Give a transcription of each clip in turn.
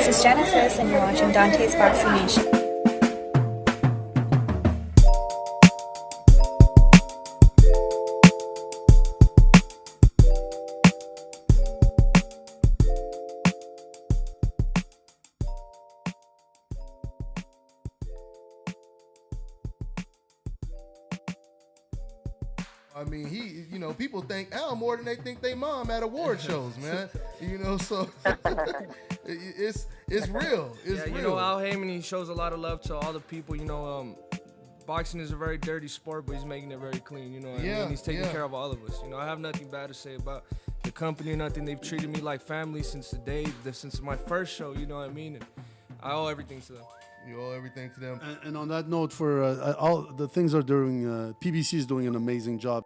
This is Genesis, and you're watching Dante's Boxing Nation. I mean, people think Al more than they think they mom at award shows, man. So it's real. It's real. Al Heyman, he shows a lot of love to all the people. Boxing is a very dirty sport, but he's making it very clean. He's taking care of all of us. I have nothing bad to say about the company or nothing. They've treated me like family since since my first show. You know what I mean? And I owe everything to them. You owe everything to them. And on that note, for all the things are doing, PBC is doing an amazing job.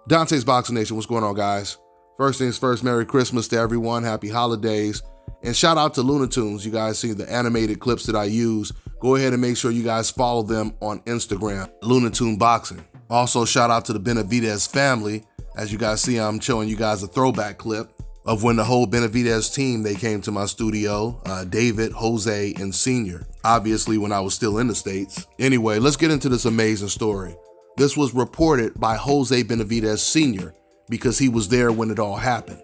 Dante's Boxing Nation, what's going on, guys? First things first, Merry Christmas to everyone. Happy holidays. And shout out to Looney Tunes. You guys see the animated clips that I use. Go ahead and make sure you guys follow them on Instagram, Looney Tune Boxing. Also, shout out to the Benavidez family. As you guys see, I'm showing you guys a throwback clip of when the whole Benavidez team, they came to my studio, David, Jose, and Sr. Obviously, when I was still in the States. Anyway, let's get into this amazing story. This was reported by Jose Benavidez Sr. because he was there when it all happened.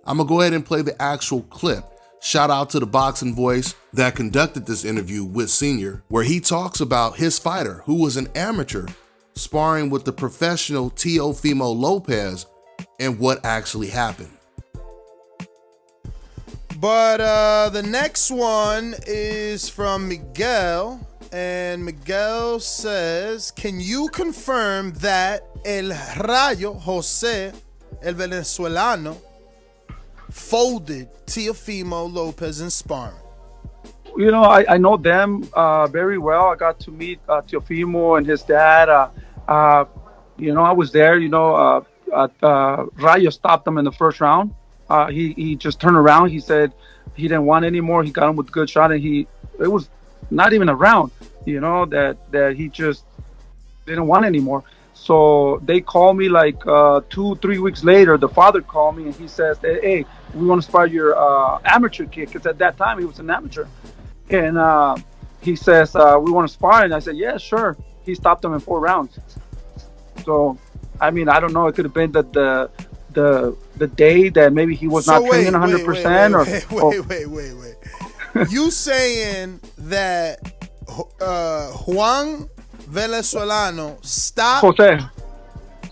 I'm gonna go ahead and play the actual clip. Shout out to the boxing voice that conducted this interview with Sr., where he talks about his fighter, who was an amateur, sparring with the professional Teofimo Lopez and what actually happened. But the next one is from Miguel, and Miguel says, can you confirm that El Rayo, Jose, el Venezolano, folded Teofimo Lopez in sparring? I know them very well. I got to meet Teofimo and his dad. I was there. Rayo stopped him in the first round. He just turned around. He said he didn't want any more. He got him with a good shot, and it was not even a round, that he just didn't want any more. So they called me like 2-3 weeks later. The father called me and he says, hey, we want to spar your amateur kid, because at that time he was an amateur. And he says, we want to spar. And I said, yeah, sure. He stopped him in 4 rounds. So, I don't know. It could have been that the day that maybe he was not training 100%. Wait. You saying that Juan Venezuelano stopped Jose.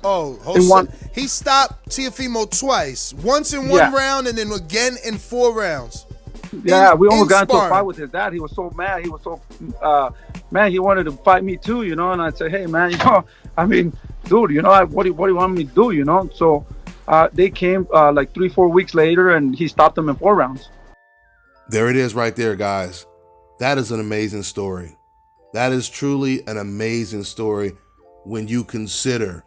Oh, Jose. He stopped Teofimo twice. Once in one round and then again in 4 rounds. Yeah, we almost got into a fight with his dad. He was so mad. He was so he wanted to fight me too, And I said, hey, man, dude, what do you want me to do, So they came like 3-4 weeks later, and he stopped them in 4 rounds. There it is right there, guys. That is an amazing story. That is truly an amazing story when you consider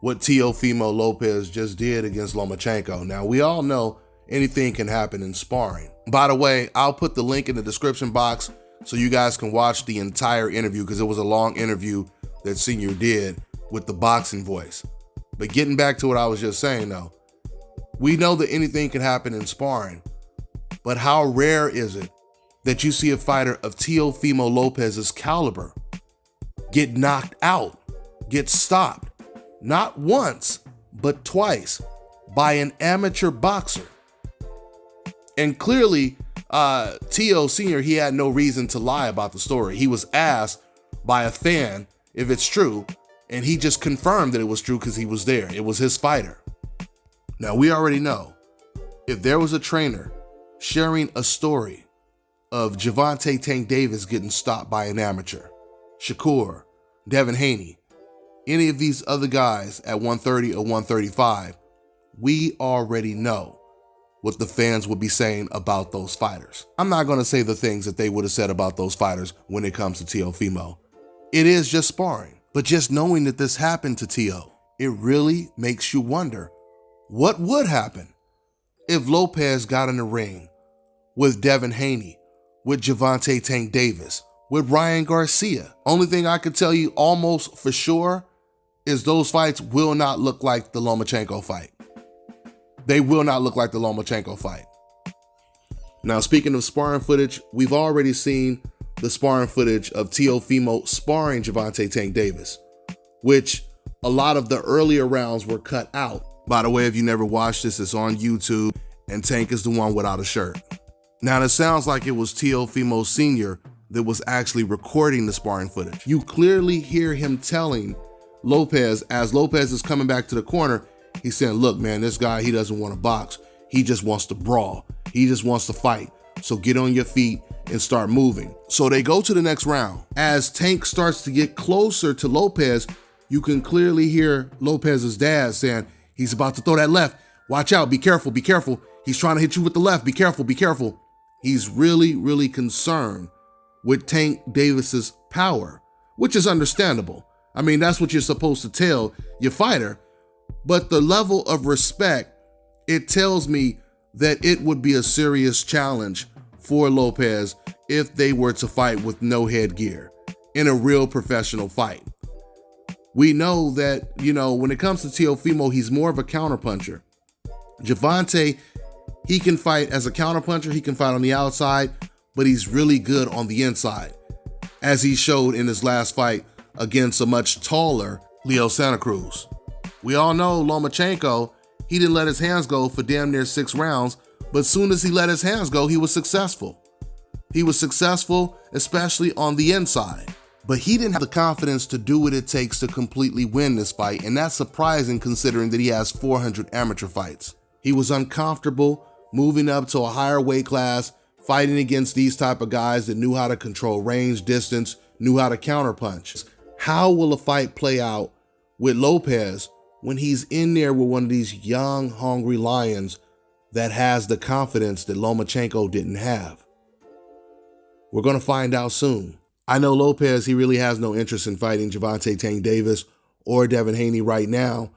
what Teofimo Lopez just did against Lomachenko. Now, we all know anything can happen in sparring. By the way, I'll put the link in the description box so you guys can watch the entire interview, because it was a long interview that Senior did with the boxing voice. But getting back to what I was just saying, though, we know that anything can happen in sparring, but how rare is it that you see a fighter of Teofimo Lopez's caliber get knocked out, get stopped, not once, but twice, by an amateur boxer? And clearly, Teo Sr., he had no reason to lie about the story. He was asked by a fan if it's true, and he just confirmed that it was true because he was there. It was his fighter. Now, we already know, if there was a trainer sharing a story of Gervonta Tank Davis getting stopped by an amateur, Shakur, Devin Haney, any of these other guys at 130 or 135, we already know what the fans would be saying about those fighters. I'm not going to say the things that they would have said about those fighters when it comes to Teofimo. It is just sparring. But just knowing that this happened to Teo, it really makes you wonder what would happen if Lopez got in the ring with Devin Haney, with Gervonta Tank Davis, with Ryan Garcia. Only thing I could tell you almost for sure is those fights will not look like the Lomachenko fight. They will not look like the Lomachenko fight. Now, speaking of sparring footage, we've already seen the sparring footage of Teofimo sparring Gervonta Tank Davis, which a lot of the earlier rounds were cut out. By the way, if you never watched this, it's on YouTube, and Tank is the one without a shirt. Now, it sounds like it was Teofimo Sr. that was actually recording the sparring footage. You clearly hear him telling Lopez, as Lopez is coming back to the corner, he's saying, look, man, this guy, he doesn't want to box. He just wants to brawl. He just wants to fight. So get on your feet and start moving. So they go to the next round. As Tank starts to get closer to Lopez, you can clearly hear Lopez's dad saying, he's about to throw that left. Watch out, be careful, be careful. He's trying to hit you with the left, be careful, be careful. He's really, really concerned with Tank Davis's power, which is understandable. I mean, that's what you're supposed to tell your fighter. But the level of respect, it tells me that it would be a serious challenge for Lopez if they were to fight with no headgear in a real professional fight. We know that, when it comes to Teofimo, he's more of a counterpuncher. Gervonta, he can fight as a counterpuncher, he can fight on the outside, but he's really good on the inside, as he showed in his last fight against a much taller Leo Santa Cruz. We all know Lomachenko, he didn't let his hands go for damn near 6 rounds, but as soon as he let his hands go, he was successful. He was successful, especially on the inside. But he didn't have the confidence to do what it takes to completely win this fight, and that's surprising considering that he has 400 amateur fights. He was uncomfortable moving up to a higher weight class, fighting against these type of guys that knew how to control range, distance, knew how to counterpunch. How will a fight play out with Lopez when he's in there with one of these young, hungry lions that has the confidence that Lomachenko didn't have? We're going to find out soon. I know Lopez, he really has no interest in fighting Gervonta Tank Davis or Devin Haney right now,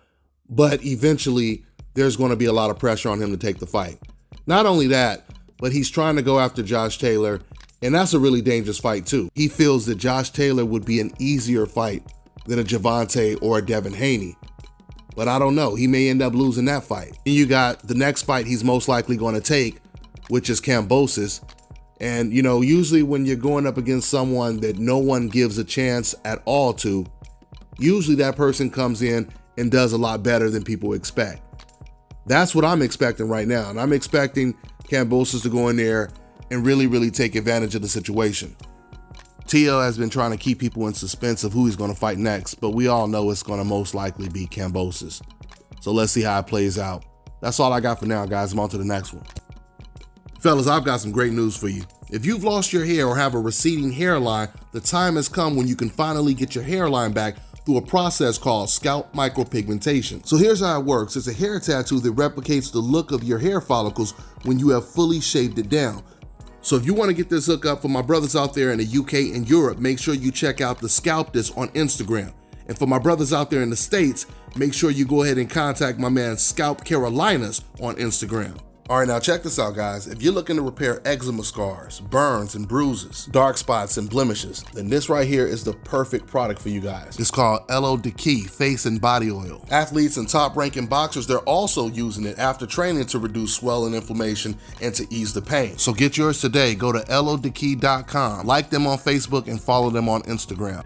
but eventually there's going to be a lot of pressure on him to take the fight. Not only that, but he's trying to go after Josh Taylor, and that's a really dangerous fight too. He feels that Josh Taylor would be an easier fight than a Gervonta or a Devin Haney. But I don't know, he may end up losing that fight. And you got the next fight he's most likely going to take, which is Kambosos. And, usually when you're going up against someone that no one gives a chance at all to, usually that person comes in and does a lot better than people expect. That's what I'm expecting right now. And I'm expecting Kambosos to go in there and really, really take advantage of the situation. Teo has been trying to keep people in suspense of who he's going to fight next, but we all know it's going to most likely be Kambosos. So let's see how it plays out. That's all I got for now, guys. I'm on to the next one. Fellas, I've got some great news for you. If you've lost your hair or have a receding hairline, the time has come when you can finally get your hairline back through a process called scalp micropigmentation. So here's how it works. It's a hair tattoo that replicates the look of your hair follicles when you have fully shaved it down. So if you want to get this hookup for my brothers out there in the UK and Europe, make sure you check out the Scalp This on Instagram. And for my brothers out there in the States, make sure you go ahead and contact my man Scalp Carolinas on Instagram. All right, now check this out, guys. If you're looking to repair eczema scars, burns and bruises, dark spots and blemishes, then this right here is the perfect product for you guys. It's called Elo de Key Face and Body Oil. Athletes and top-ranking boxers, they're also using it after training to reduce swelling, inflammation, and to ease the pain. So get yours today. Go to elodekey.com, like them on Facebook, and follow them on Instagram.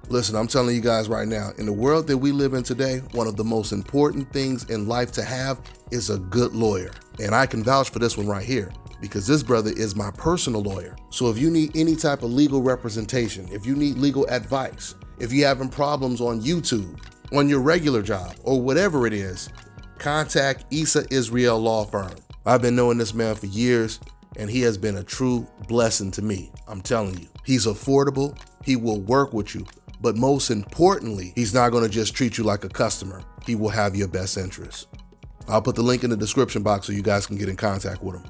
Listen, I'm telling you guys right now, in the world that we live in today, one of the most important things in life to have is a good lawyer. And I can vouch for this one right here, because this brother is my personal lawyer. So if you need any type of legal representation, if you need legal advice, if you're having problems on YouTube, on your regular job, or whatever it is, contact Issa Israel Law Firm. I've been knowing this man for years, and he has been a true blessing to me. I'm telling you, he's affordable, he will work with you, but most importantly, he's not going to just treat you like a customer. He will have your best interests. I'll put the link in the description box so you guys can get in contact with him.